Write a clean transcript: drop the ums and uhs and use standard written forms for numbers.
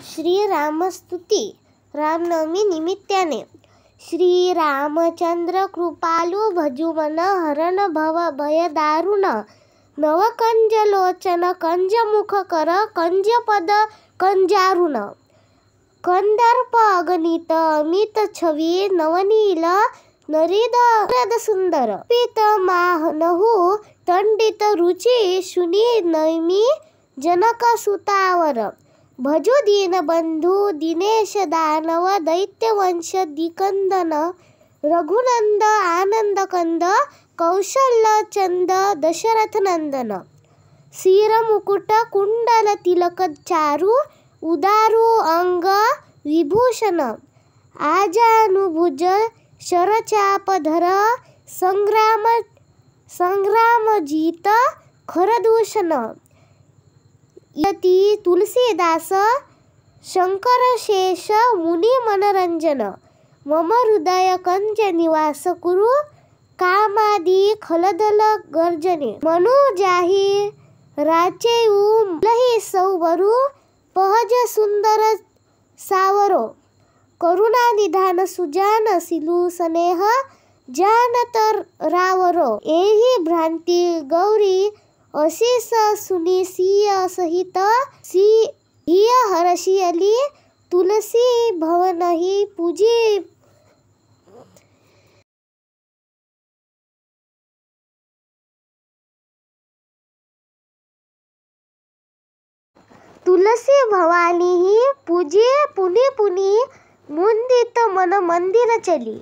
श्रीरामस्तुती रामनवमी निमित्ताने। श्रीरामचंद्र कृपालु भजुमन हरण भव भय दारुण नवकंज लोचन कंजमुख कर कंजपद कंजारुण कंदर्प अगणित अमित छवी नवनील नरिद सुंदर पीत माहनहु तंडित रुचि शुनी नैमी जनक सुतावर भजु दीन बंधु दिनेश दानव दैत्यवंश दिकंदन रघुनंद आनंद कंद कौशल्य चंद दशरथ नंदन सिर मुकुट कुंडल तिलक चारु उदारु अंग विभूषण आजानुभुज शरचापधर संग्राम जीत खरदूषण यति तुलसीदास शंकर शेष मुनि मनरंजन मम हृदय कंज निवास कुरु कामादि खलदल गर्जने मनु जाहि राचेऊ लहि सौवरु पहज सुंदर सावरो करुणा निधान सुजान सिलु स्नेह जानत रावरो एहि भ्रांति गौरी अशीस सुनी सिय सहित सिय हरशियली तुलसी भवनहि पूजी तुलसी भवानी ही पूजे पुनि पुनि मुंदित मन मंदिर चली।